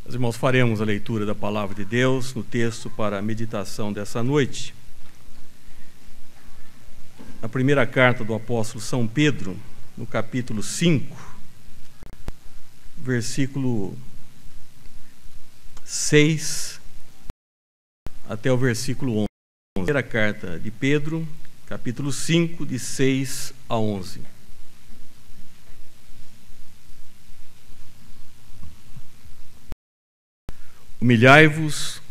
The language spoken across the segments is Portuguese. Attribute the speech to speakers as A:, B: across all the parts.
A: Meus irmãos, faremos a leitura da Palavra de Deus no texto para a meditação dessa noite. A primeira carta do apóstolo São Pedro, no capítulo 5, versículo 6 até o versículo 11. Primeira carta de Pedro, capítulo 5, de 6 a 11. Humilhai-vos,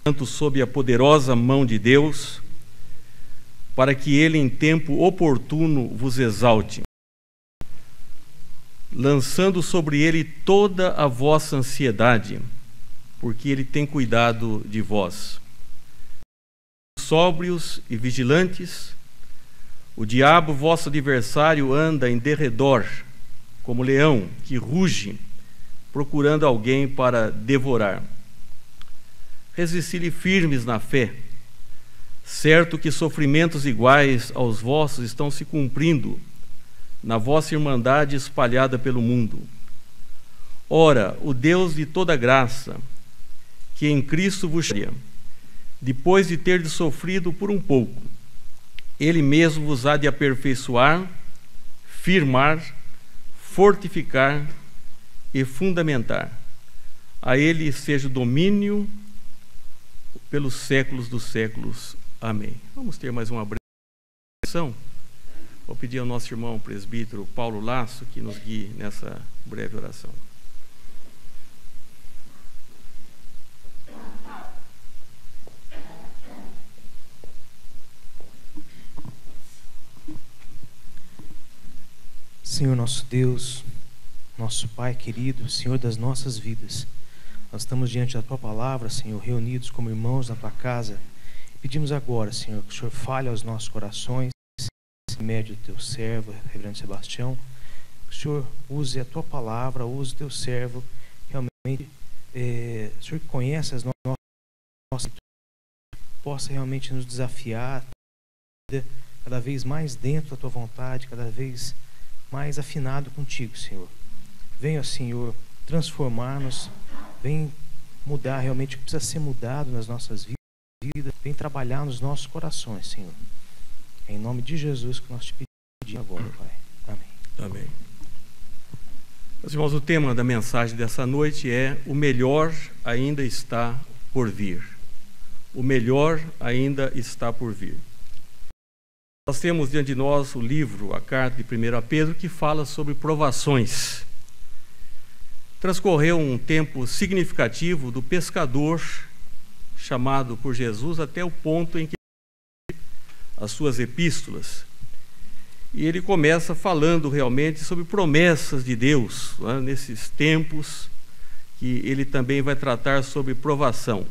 A: tanto sob a poderosa mão de Deus, para que Ele em tempo oportuno vos exalte, lançando sobre Ele toda a vossa ansiedade, porque Ele tem cuidado de vós. Sóbrios e vigilantes, o diabo, vosso adversário, anda em derredor, como leão que ruge, procurando alguém para devorar. Resisti-lhe firmes na fé, certo que sofrimentos iguais aos vossos estão se cumprindo na vossa irmandade espalhada pelo mundo. Ora, o Deus de toda graça, que em Cristo vos chama, depois de terdes sofrido por um pouco, Ele mesmo vos há de aperfeiçoar, firmar, fortificar e fundamentar. A Ele seja o domínio pelos séculos dos séculos. Amém. Vamos ter mais uma breve oração. Vou pedir ao nosso irmão presbítero Paulo Lasso que nos guie nessa breve oração.
B: Senhor nosso Deus, nosso Pai querido, Senhor das nossas vidas, nós estamos diante da Tua Palavra, Senhor, reunidos como irmãos na Tua casa. Pedimos agora, Senhor, que o Senhor fale aos nossos corações, em médio do Teu servo, Reverendo Sebastião, que o Senhor use a Tua Palavra, use o Teu servo, realmente, o Senhor que conhece as nossas, possa realmente nos desafiar, cada vez mais dentro da Tua vontade, cada vez mais afinado contigo, Senhor. Venha, Senhor, transformar-nos, vem mudar realmente o que precisa ser mudado nas nossas vidas, vem trabalhar nos nossos corações, Senhor. É em nome de Jesus que nós te pedimos agora, Pai. Amém.
A: Amém. Meus irmãos, o tema da mensagem dessa noite é: o melhor ainda está por vir. O melhor ainda está por vir. Nós temos diante de nós o livro, a carta de 1 Pedro, que fala sobre provações. Transcorreu um tempo significativo do pescador chamado por Jesus até o ponto em que as suas epístolas. E ele começa falando realmente sobre promessas de Deus, né, nesses tempos que ele também vai tratar sobre provação.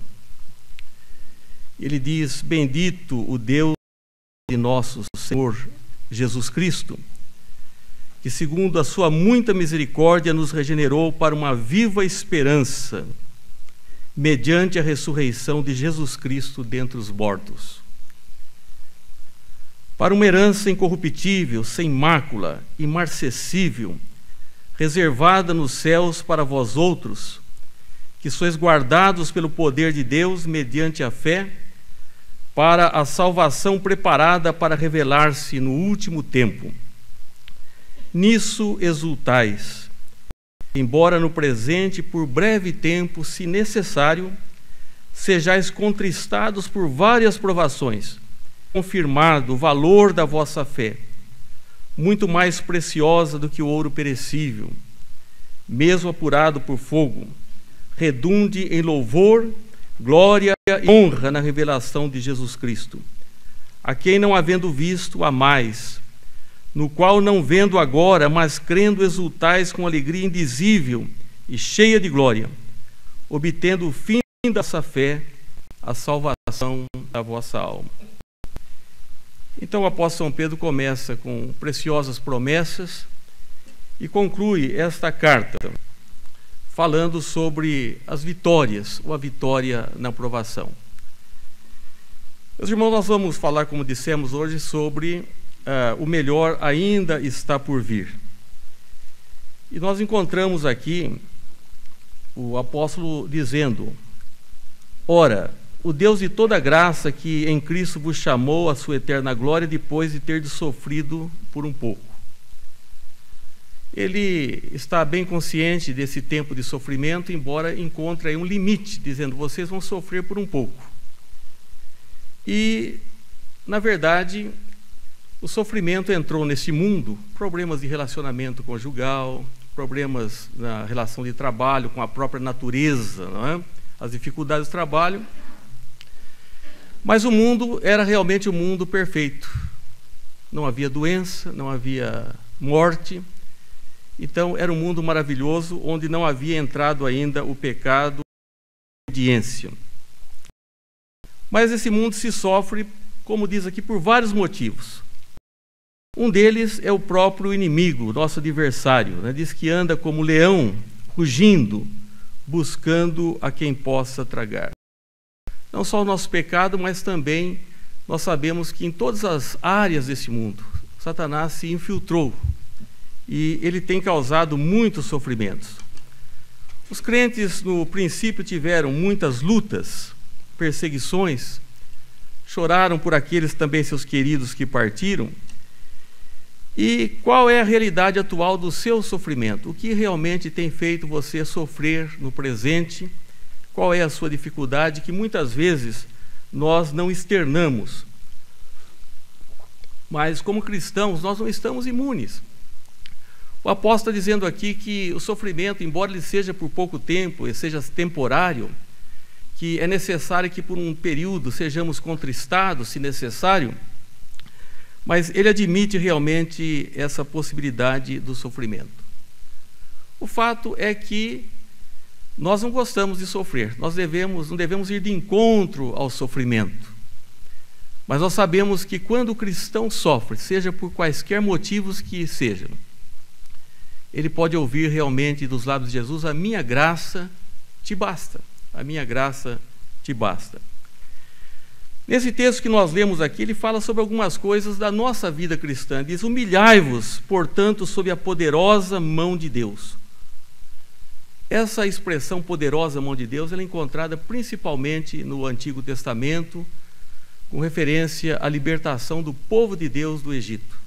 A: Ele diz: bendito o Deus de nosso Senhor Jesus Cristo, que segundo a sua muita misericórdia nos regenerou para uma viva esperança, mediante a ressurreição de Jesus Cristo dentre os mortos, para uma herança incorruptível, sem mácula, imarcessível, reservada nos céus para vós outros, que sois guardados pelo poder de Deus mediante a fé, para a salvação preparada para revelar-se no último tempo. Nisso exultais, embora no presente, por breve tempo, se necessário, sejais contristados por várias provações, confirmado o valor da vossa fé, muito mais preciosa do que o ouro perecível, mesmo apurado por fogo, redunde em louvor, glória e honra na revelação de Jesus Cristo, a quem, não havendo visto, amais, no qual, não vendo agora, mas crendo, exultais com alegria indizível e cheia de glória, obtendo o fim da vossa fé, a salvação da vossa alma. Então o apóstolo São Pedro começa com preciosas promessas e conclui esta carta falando sobre as vitórias, ou a vitória na provação. Meus irmãos, nós vamos falar, como dissemos hoje, sobre o melhor ainda está por vir. E nós encontramos aqui o apóstolo dizendo: ora, o Deus de toda graça que em Cristo vos chamou à sua eterna glória depois de ter sofrido por um pouco. Ele está bem consciente desse tempo de sofrimento, embora encontre aí um limite, dizendo: vocês vão sofrer por um pouco. E, na verdade, o sofrimento entrou nesse mundo, problemas de relacionamento conjugal, problemas na relação de trabalho com a própria natureza, não é? As dificuldades do trabalho. Mas o mundo era realmente um mundo perfeito. Não havia doença, não havia morte. Então, era um mundo maravilhoso, onde não havia entrado ainda o pecado e a obediência. Mas esse mundo se sofre, como diz aqui, por vários motivos. Um deles é o próprio inimigo, nosso adversário, né? Diz que anda como leão, rugindo, buscando a quem possa tragar. Não só o nosso pecado, mas também nós sabemos que em todas as áreas desse mundo, Satanás se infiltrou e ele tem causado muitos sofrimentos. Os crentes, no princípio, tiveram muitas lutas, perseguições, choraram por aqueles também seus queridos que partiram. E qual é a realidade atual do seu sofrimento? O que realmente tem feito você sofrer no presente? Qual é a sua dificuldade que muitas vezes nós não externamos? Mas como cristãos nós não estamos imunes. O apóstolo está dizendo aqui que o sofrimento, embora ele seja por pouco tempo, ele seja temporário, que é necessário que por um período sejamos contristados, se necessário, mas ele admite realmente essa possibilidade do sofrimento. O fato é que nós não gostamos de sofrer, nós não devemos ir de encontro ao sofrimento. Mas nós sabemos que quando o cristão sofre, seja por quaisquer motivos que sejam, ele pode ouvir realmente dos lábios de Jesus: a minha graça te basta, a minha graça te basta. Nesse texto que nós lemos aqui, ele fala sobre algumas coisas da nossa vida cristã. Diz: humilhai-vos, portanto, sob a poderosa mão de Deus. Essa expressão poderosa mão de Deus, ela é encontrada principalmente no Antigo Testamento, com referência à libertação do povo de Deus do Egito.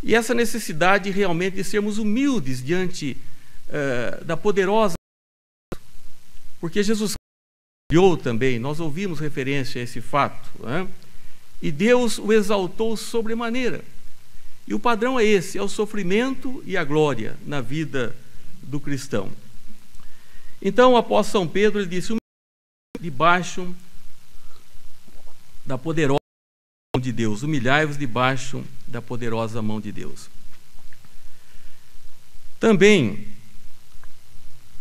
A: E essa necessidade realmente de sermos humildes diante da poderosa, porque Jesus também, nós ouvimos referência a esse fato, né? E Deus o exaltou sobremaneira. E o padrão é esse, é o sofrimento e a glória na vida do cristão. Então o apóstolo São Pedro, ele disse: debaixo da poderosa mão de Deus, humilhai-vos debaixo da poderosa mão de Deus. Também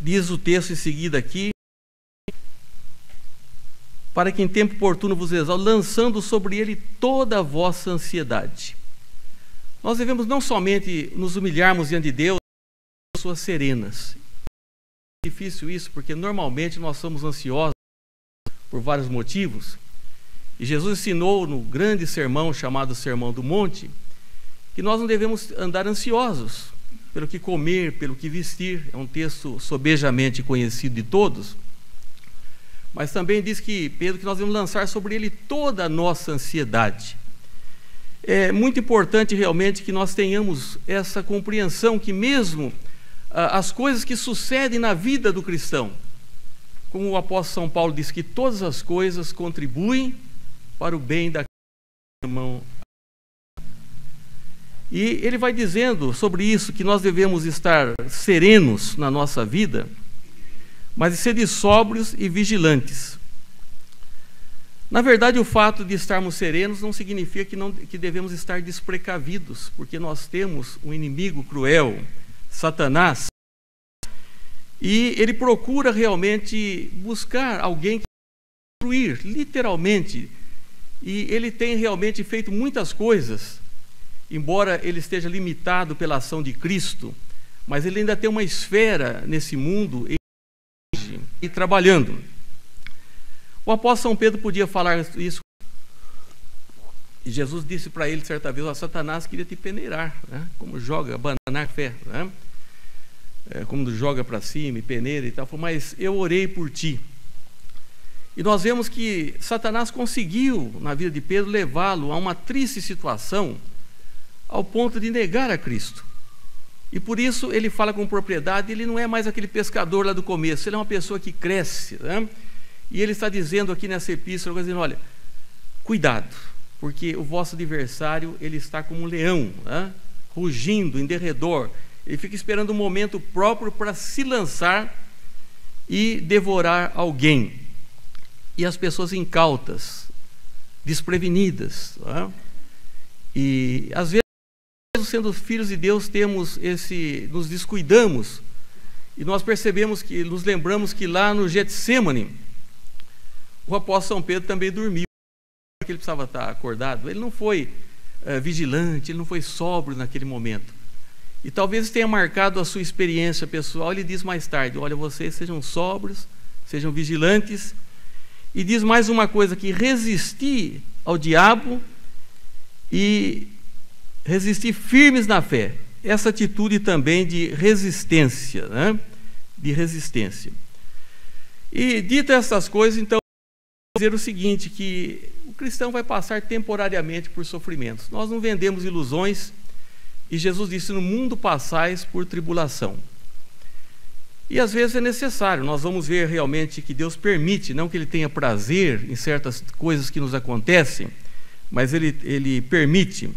A: diz o texto em seguida aqui: para que em tempo oportuno vos exalte, lançando sobre ele toda a vossa ansiedade. Nós devemos não somente nos humilharmos diante de Deus, mas pessoas serenas. É difícil isso, porque normalmente nós somos ansiosos por vários motivos. E Jesus ensinou no grande sermão chamado Sermão do Monte, que nós não devemos andar ansiosos pelo que comer, pelo que vestir. É um texto sobejamente conhecido de todos. Mas também diz que Pedro, que nós devemos lançar sobre ele toda a nossa ansiedade. É muito importante realmente que nós tenhamos essa compreensão que mesmo as coisas que sucedem na vida do cristão, como o apóstolo São Paulo diz, que todas as coisas contribuem para o bem daquele irmão. E ele vai dizendo sobre isso, que nós devemos estar serenos na nossa vida, mas ser sóbrios e vigilantes. Na verdade, o fato de estarmos serenos não significa que devemos estar desprecavidos, porque nós temos um inimigo cruel, Satanás, e ele procura realmente buscar alguém que destruir, literalmente, e ele tem realmente feito muitas coisas, embora ele esteja limitado pela ação de Cristo, mas ele ainda tem uma esfera nesse mundo e trabalhando. O apóstolo São Pedro podia falar isso, e Jesus disse para ele certa vez: Satanás queria te peneirar, né? Como joga, abanar fé, né? como joga para cima e peneira e tal, falou, mas eu orei por ti. E nós vemos que Satanás conseguiu, na vida de Pedro, levá-lo a uma triste situação, ao ponto de negar a Cristo. E por isso ele fala com propriedade, ele não é mais aquele pescador lá do começo, ele é uma pessoa que cresce, né? E ele está dizendo aqui nessa epístola, dizendo, olha, cuidado, porque o vosso adversário, ele está como um leão, né? Rugindo em derredor, ele fica esperando um momento próprio para se lançar e devorar alguém. E as pessoas incautas, desprevenidas, né? E às vezes, sendo filhos de Deus, nos descuidamos, e nós percebemos que, nos lembramos que lá no Getsêmani, o apóstolo São Pedro também dormiu, porque ele precisava estar acordado, ele não foi vigilante, ele não foi sóbrio naquele momento, e talvez tenha marcado a sua experiência pessoal. Ele diz mais tarde, olha, vocês sejam sóbrios, sejam vigilantes, e diz mais uma coisa, que resistir ao diabo e resistir firmes na fé, essa atitude também de resistência, né? De resistência. E dito essas coisas, então, vou dizer o seguinte, que o cristão vai passar temporariamente por sofrimentos. Nós não vendemos ilusões, e Jesus disse, no mundo passais por tribulação. E às vezes é necessário, nós vamos ver realmente que Deus permite, não que Ele tenha prazer em certas coisas que nos acontecem, mas Ele permite.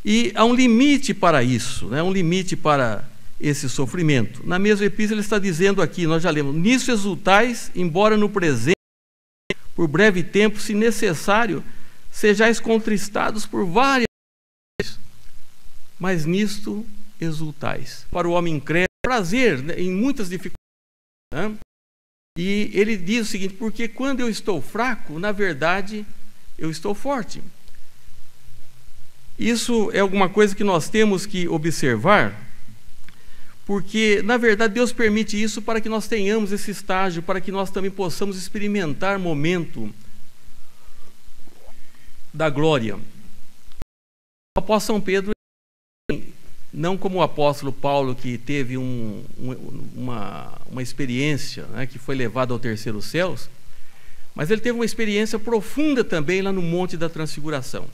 A: E há um limite para isso, né? Um limite para esse sofrimento. Na mesma epístola ele está dizendo aqui, nós já lemos, nisso exultais, embora no presente, por breve tempo, se necessário, sejais contristados por várias vezes, mas nisto exultais. Para o homem incrédulo, prazer, né, em muitas dificuldades, né? E ele diz o seguinte, porque quando eu estou fraco, na verdade, eu estou forte. Isso é alguma coisa que nós temos que observar, porque, na verdade, Deus permite isso para que nós tenhamos esse estágio, para que nós também possamos experimentar o momento da glória. O apóstolo São Pedro, não como o apóstolo Paulo, que teve uma experiência, né, que foi levado ao terceiro céus, mas ele teve uma experiência profunda também lá no Monte da Transfiguração.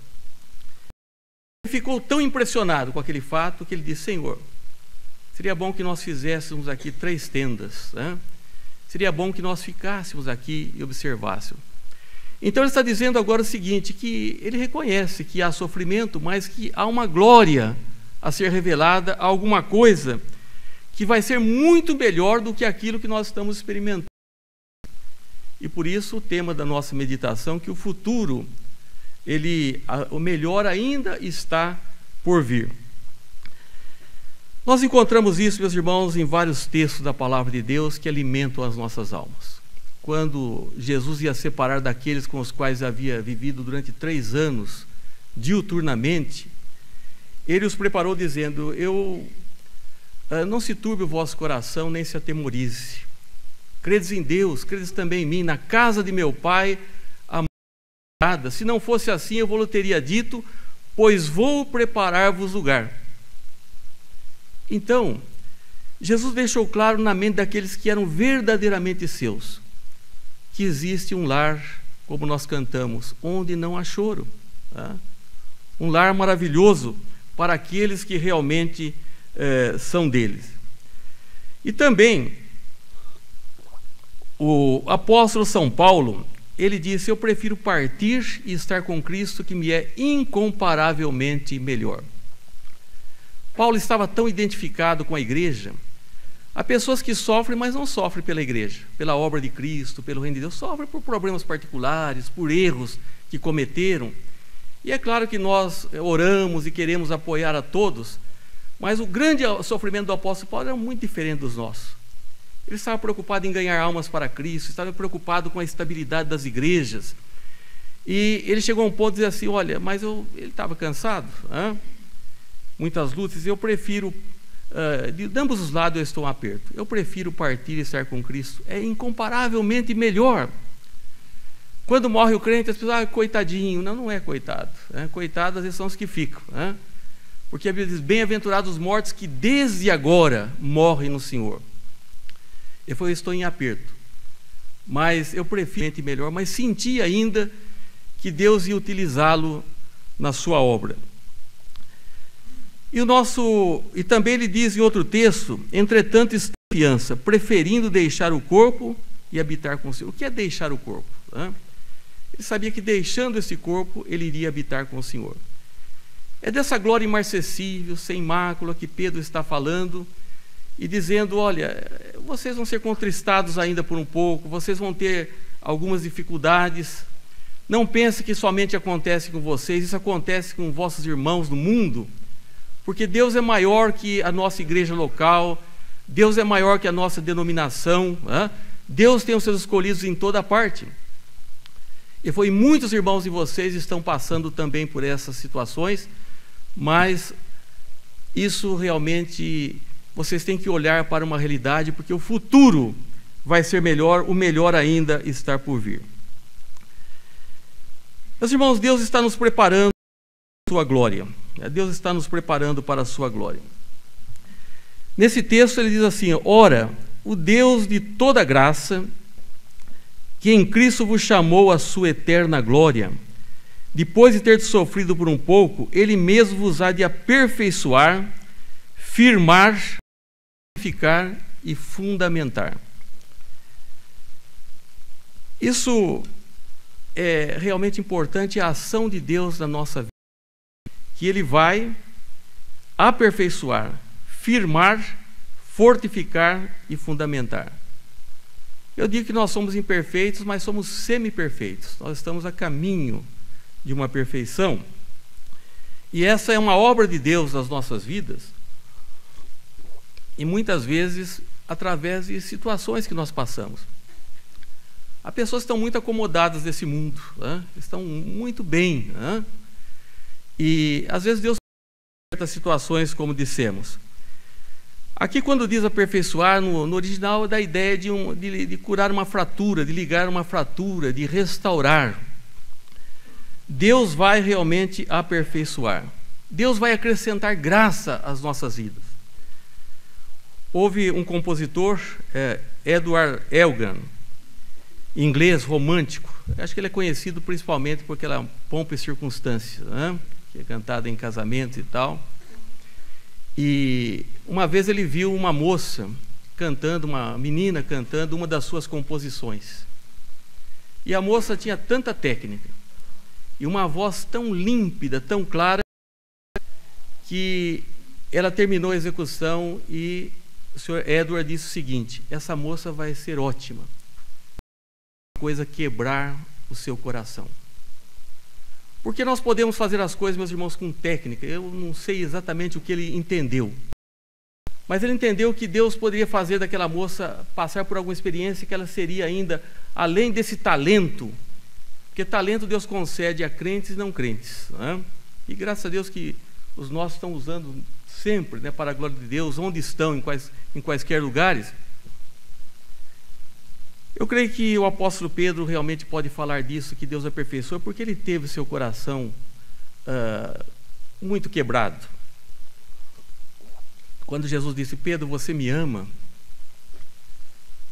A: Ele ficou tão impressionado com aquele fato que ele disse, Senhor, seria bom que nós fizéssemos aqui 3 tendas, né? Seria bom que nós ficássemos aqui e observássemos. Então ele está dizendo agora o seguinte, que ele reconhece que há sofrimento, mas que há uma glória a ser revelada, a alguma coisa que vai ser muito melhor do que aquilo que nós estamos experimentando. E por isso o tema da nossa meditação, que o futuro, o melhor ainda está por vir. Nós encontramos isso, meus irmãos, em vários textos da palavra de Deus que alimentam as nossas almas. Quando Jesus ia separar daqueles com os quais havia vivido durante 3 anos, diuturnamente, ele os preparou dizendo, não se turbe o vosso coração, nem se atemorize. Credes em Deus, credes também em mim, na casa de meu Pai, se não fosse assim, eu vos teria dito, pois vou preparar-vos lugar. Então, Jesus deixou claro na mente daqueles que eram verdadeiramente seus, que existe um lar, como nós cantamos, onde não há choro, tá? Um lar maravilhoso para aqueles que realmente são deles. E também, o apóstolo São Paulo, ele disse, eu prefiro partir e estar com Cristo, que me é incomparavelmente melhor. Paulo estava tão identificado com a igreja. Há pessoas que sofrem, mas não sofrem pela igreja, pela obra de Cristo, pelo reino de Deus, sofrem por problemas particulares, por erros que cometeram. E é claro que nós oramos e queremos apoiar a todos, mas o grande sofrimento do apóstolo Paulo era muito diferente dos nossos. Ele estava preocupado em ganhar almas para Cristo, estava preocupado com a estabilidade das igrejas. E ele chegou a um ponto de dizer assim, olha, mas ele estava cansado, né? Muitas lutas, eu prefiro, de ambos os lados eu estou em aperto, eu prefiro partir e estar com Cristo, é incomparavelmente melhor. Quando morre o crente, as pessoas, coitadinho, não é coitado, né? Coitado às vezes são os que ficam, né? Porque a Bíblia diz: bem-aventurados os mortos que desde agora morrem no Senhor. Eu falei: estou em aperto, mas eu prefiro melhor, mas senti ainda que Deus ia utilizá-lo na sua obra. E também ele diz em outro texto: entretanto está em confiança, preferindo deixar o corpo e habitar com o Senhor. O que é deixar o corpo? Ele sabia que deixando esse corpo, ele iria habitar com o Senhor. É dessa glória imarcessível, sem mácula, que Pedro está falando e dizendo: olha, vocês vão ser contristados ainda por um pouco, vocês vão ter algumas dificuldades. Não pense que somente acontece com vocês, isso acontece com vossos irmãos do mundo, porque Deus é maior que a nossa igreja local, Deus é maior que a nossa denominação, Deus tem os seus escolhidos em toda parte. E muitos irmãos de vocês estão passando também por essas situações, mas isso realmente, vocês têm que olhar para uma realidade, porque o futuro vai ser melhor, o melhor ainda está por vir. Meus irmãos, Deus está nos preparando para a sua glória. Deus está nos preparando para a sua glória. Nesse texto ele diz assim: ora, o Deus de toda graça, que em Cristo vos chamou à sua eterna glória, depois de ter sofrido por um pouco, Ele mesmo vos há de aperfeiçoar, firmar, edificar e fundamentar. Isso é realmente importante, a ação de Deus na nossa vida, que Ele vai aperfeiçoar, firmar, fortificar e fundamentar. Eu digo que nós somos imperfeitos, mas somos semi-perfeitos. Nós estamos a caminho de uma perfeição. E essa é uma obra de Deus nas nossas vidas. E muitas vezes através de situações que nós passamos. Há pessoas que estão muito acomodadas nesse mundo, estão muito bem. E às vezes Deus tem certas situações, como dissemos. Aqui, quando diz aperfeiçoar, no original, é da ideia de curar uma fratura, de ligar uma fratura, de restaurar. Deus vai realmente aperfeiçoar. Deus vai acrescentar graça às nossas vidas. Houve um compositor, Edward Elgar, inglês, romântico. Acho que ele é conhecido principalmente por aquela Pompa e Circunstância, que é cantada em casamentos e tal. E uma vez ele viu uma moça cantando, uma menina cantando uma das suas composições. E a moça tinha tanta técnica e uma voz tão límpida, tão clara, que ela terminou a execução e o Sr. Edward disse o seguinte: essa moça vai ser ótima. Coisa quebrar o seu coração. Porque nós podemos fazer as coisas, meus irmãos, com técnica. Eu não sei exatamente o que ele entendeu. Mas ele entendeu que Deus poderia fazer daquela moça passar por alguma experiência que ela seria ainda, além desse talento, porque talento Deus concede a crentes e não crentes. E graças a Deus que os nossos estão usando sempre, para a glória de Deus, onde estão, em quaisquer lugares. Eu creio que o apóstolo Pedro realmente pode falar disso, que Deus aperfeiçoou, porque ele teve seu coração muito quebrado. Quando Jesus disse: Pedro, você me ama?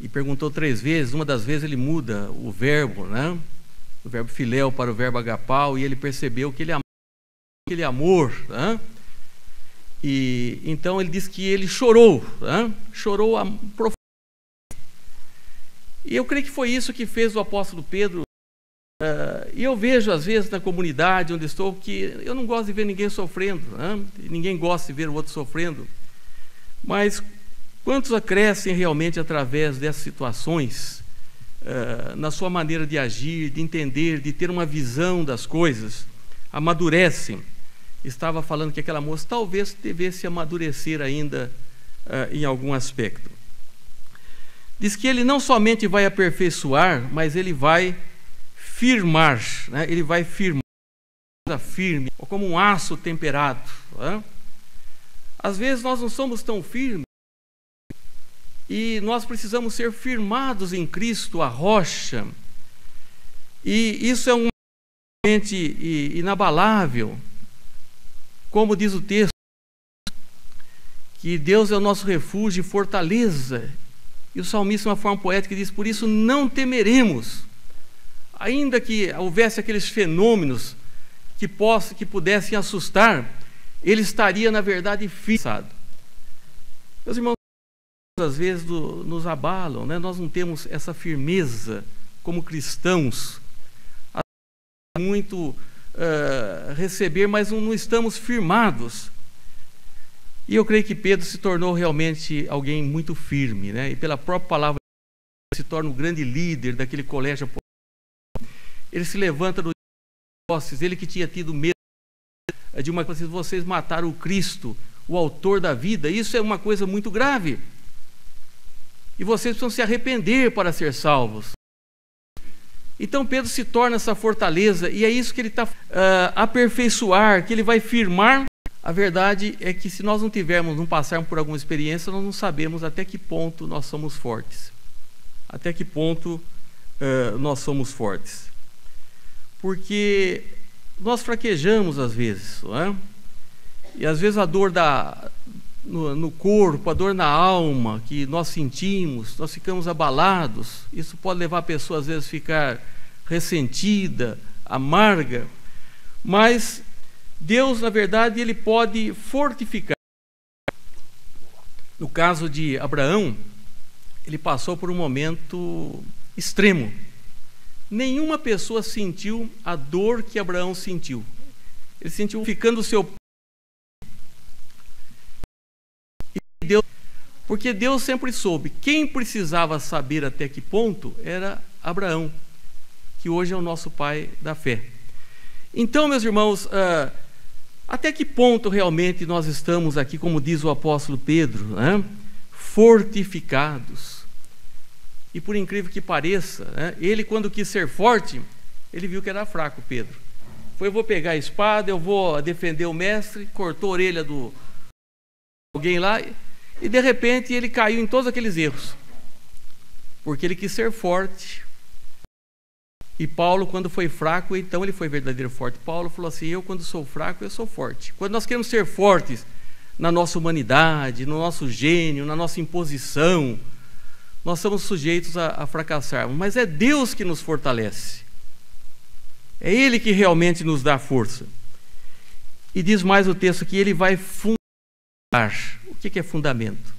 A: E perguntou 3 vezes, uma das vezes ele muda o verbo, o verbo filéu para o verbo agapau, e ele percebeu que ele amava aquele amor. E então ele diz que ele chorou, chorou profundamente. E eu creio que foi isso que fez o apóstolo Pedro. E eu vejo às vezes na comunidade onde estou que eu não gosto de ver ninguém sofrendo, ninguém gosta de ver o outro sofrendo, mas quantos crescem realmente através dessas situações, na sua maneira de agir, de entender, de ter uma visão das coisas, amadurecem. Estava falando que aquela moça talvez devesse amadurecer ainda em algum aspecto. Diz que ele não somente vai aperfeiçoar, mas ele vai firmar, ele vai firmar, firme, como um aço temperado. Às vezes nós não somos tão firmes e nós precisamos ser firmados em Cristo, a rocha. E isso é um inabalável, como diz o texto, que Deus é o nosso refúgio e fortaleza. E o salmista, de uma forma poética, diz: por isso não temeremos, ainda que houvesse aqueles fenômenos que pudessem assustar, ele estaria, na verdade, fixado. Meus irmãos, às vezes nos abalam, né? Nós não temos essa firmeza como cristãos, muito receber, mas não estamos firmados. E eu creio que Pedro se tornou realmente alguém muito firme, né? E pela própria palavra se torna um grande líder daquele colégio. Ele se levanta dos postes, ele que tinha tido medo de uma coisa: vocês mataram o Cristo, o autor da vida. Isso é uma coisa muito grave. E vocês precisam se arrepender para ser salvos. Então Pedro se torna essa fortaleza, e é isso que ele está aperfeiçoar, que ele vai firmar. A verdade é que se nós não passarmos por alguma experiência, nós não sabemos até que ponto nós somos fortes. Até que ponto nós somos fortes. Porque nós fraquejamos às vezes, não é? E às vezes a dor no corpo, a dor na alma que nós sentimos, nós ficamos abalados. Isso pode levar a pessoa às vezes a ficar ressentida, amarga. Mas Deus, na verdade, ele pode fortificar. No caso de Abraão, ele passou por um momento extremo. Nenhuma pessoa sentiu a dor que Abraão sentiu. Ele sentiu ficando o seu... Porque Deus sempre soube. Quem precisava saber até que ponto era Abraão, que hoje é o nosso pai da fé. Então, meus irmãos, até que ponto realmente nós estamos aqui, como diz o apóstolo Pedro, né? Fortificados. E por incrível que pareça, né? Ele, quando quis ser forte, ele viu que era fraco, Pedro. Foi: eu vou pegar a espada, eu vou defender o mestre. Cortou a orelha de alguém lá, e de repente ele caiu em todos aqueles erros, porque ele quis ser forte. E Paulo, quando foi fraco, então ele foi verdadeiro forte. Paulo falou assim: eu, quando sou fraco, eu sou forte. Quando nós queremos ser fortes na nossa humanidade, no nosso gênio, na nossa imposição, nós somos sujeitos a fracassarmos. Mas é Deus que nos fortalece. É Ele que realmente nos dá força. E diz mais o texto que Ele vai fundar. O que é fundamento?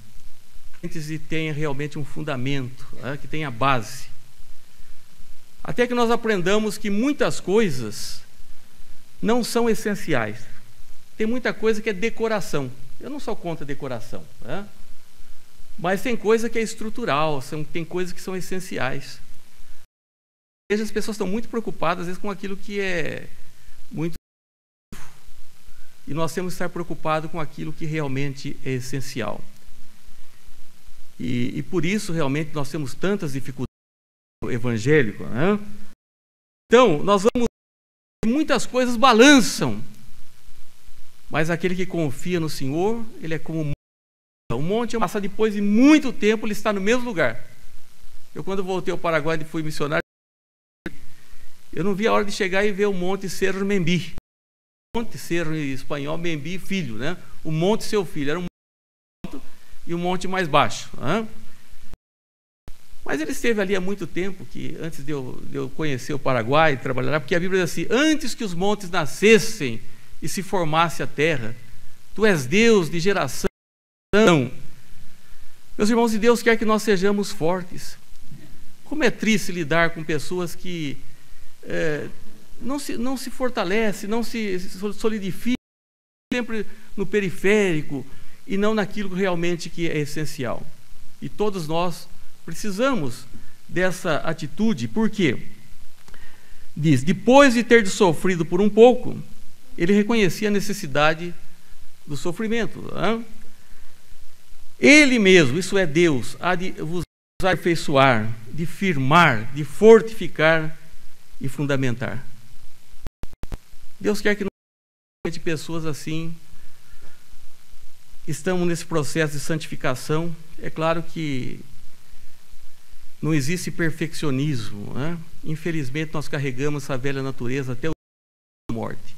A: Que tenha realmente um fundamento, né? Que tenha base. Até que nós aprendamos que muitas coisas não são essenciais. Tem muita coisa que é decoração. Eu não sou contra decoração, né? Mas tem coisa que é estrutural, tem coisas que são essenciais. As pessoas estão muito preocupadas, às vezes, com aquilo que é muito... E nós temos que estar preocupados com aquilo que realmente é essencial. E por isso, realmente, nós temos tantas dificuldades no evangélico, né? Então, nós vamos... Muitas coisas balançam, mas aquele que confia no Senhor, ele é como um monte. Passa depois de muito tempo, ele está no mesmo lugar. Eu, quando voltei ao Paraguai e fui missionário, eu não vi a hora de chegar e ver o Monte Cerro Membi. Monte Cerro em espanhol, Membi, filho, né? O Monte Seu Filho. Era um monte e um monte mais baixo, né? Mas ele esteve ali há muito tempo, que antes de eu conhecer o Paraguai e trabalhar lá, porque a Bíblia diz assim: antes que os montes nascessem e se formasse a terra, tu és Deus de geração. Meus irmãos, e Deus quer que nós sejamos fortes. Como é triste lidar com pessoas que não se fortalecem, não se solidificam, sempre no periférico e não naquilo realmente que é essencial. E todos nós precisamos dessa atitude. Por quê? Diz: depois de ter sofrido por um pouco, ele reconhecia a necessidade do sofrimento, né? Ele mesmo, isso é Deus, há de vos aperfeiçoar, de firmar, de fortificar e fundamentar. Deus quer que nós, pessoas assim, estamos nesse processo de santificação. É claro que não existe perfeccionismo, né? Infelizmente nós carregamos essa velha natureza até a morte,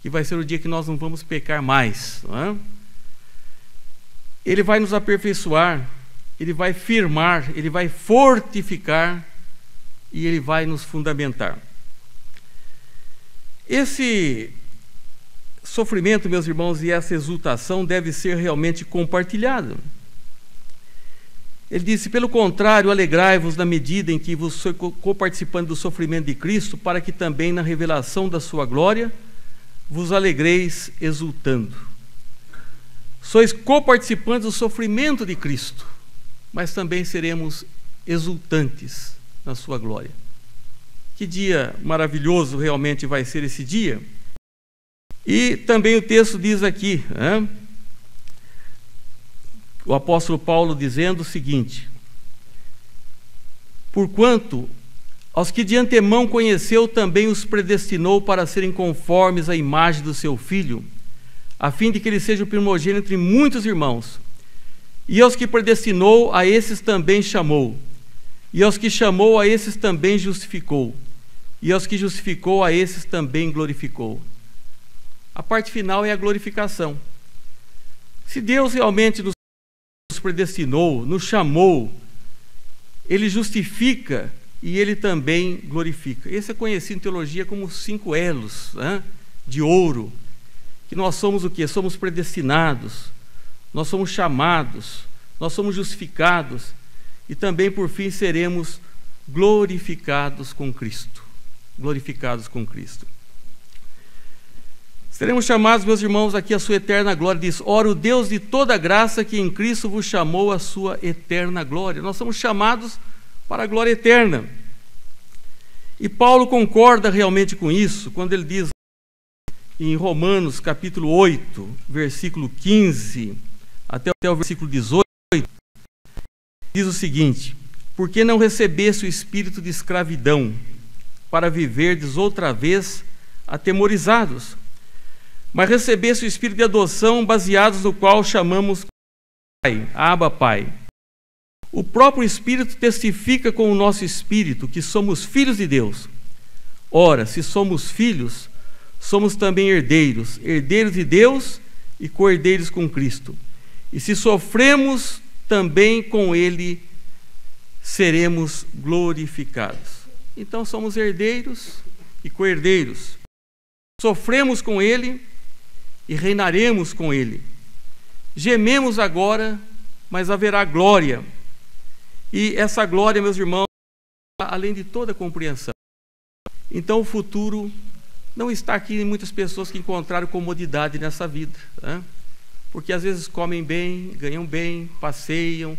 A: que vai ser o dia que nós não vamos pecar mais, não é? Ele vai nos aperfeiçoar, Ele vai firmar, Ele vai fortificar e Ele vai nos fundamentar. Esse sofrimento, meus irmãos, e essa exultação deve ser realmente compartilhado. Ele disse: pelo contrário, alegrai-vos na medida em que vos sois coparticipando do sofrimento de Cristo, para que também na revelação da sua glória vos alegreis exultando. Sois coparticipantes do sofrimento de Cristo, mas também seremos exultantes na sua glória. Que dia maravilhoso realmente vai ser esse dia. E também o texto diz aqui, o apóstolo Paulo dizendo o seguinte: porquanto aos que de antemão conheceu também os predestinou para serem conformes à imagem do seu Filho, a fim de que ele seja o primogênito entre muitos irmãos. E aos que predestinou, a esses também chamou. E aos que chamou, a esses também justificou. E aos que justificou, a esses também glorificou. A parte final é a glorificação. Se Deus realmente nos predestinou, nos chamou, Ele justifica e Ele também glorifica. Esse é conhecido em teologia como 5 elos de ouro. Que nós somos o quê? Somos predestinados, nós somos chamados, nós somos justificados e também, por fim, seremos glorificados com Cristo. Glorificados com Cristo. Seremos chamados, meus irmãos, aqui à sua eterna glória. Diz: ora, o Deus de toda graça que em Cristo vos chamou à sua eterna glória. Nós somos chamados para a glória eterna. E Paulo concorda realmente com isso, quando ele diz em Romanos capítulo 8, versículo 15, até o versículo 18, diz o seguinte: porque não recebeste o espírito de escravidão, para viverdes outra vez atemorizados, mas recebeste o espírito de adoção, baseados no qual chamamos Pai, Abba, Pai. O próprio Espírito testifica com o nosso espírito que somos filhos de Deus. Ora, se somos filhos, somos também herdeiros, herdeiros de Deus e co-herdeiros com Cristo. E se sofremos, também com Ele seremos glorificados. Então somos herdeiros e co-herdeiros. Sofremos com Ele e reinaremos com Ele. Gememos agora, mas haverá glória. E essa glória, meus irmãos, além de toda compreensão. Então o futuro não está aqui em muitas pessoas que encontraram comodidade nessa vida, porque às vezes comem bem, ganham bem, passeiam,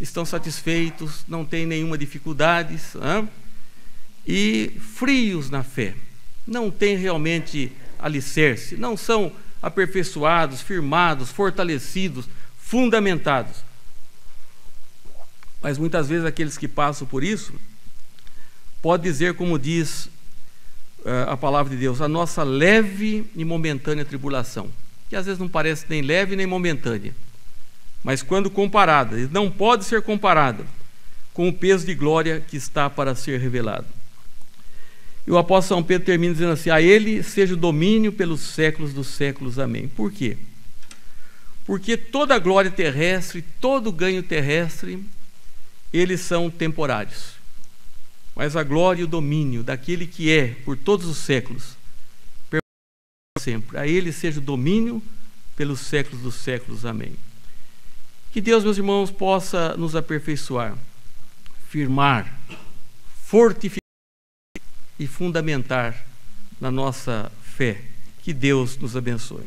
A: estão satisfeitos, não têm nenhuma dificuldade, e frios na fé, não têm realmente alicerce, não são aperfeiçoados, firmados, fortalecidos, fundamentados. Mas muitas vezes aqueles que passam por isso podem dizer, como diz a palavra de Deus, a nossa leve e momentânea tribulação, que às vezes não parece nem leve nem momentânea, mas quando comparada, não pode ser comparada com o peso de glória que está para ser revelado. E o apóstolo São Pedro termina dizendo assim: a Ele seja o domínio pelos séculos dos séculos. Amém. Por quê? Porque toda a glória terrestre, todo ganho terrestre, eles são temporários. Mas a glória e o domínio daquele que é por todos os séculos, sempre. A Ele seja o domínio pelos séculos dos séculos. Amém. Que Deus, meus irmãos, possa nos aperfeiçoar, firmar, fortificar e fundamentar na nossa fé. Que Deus nos abençoe.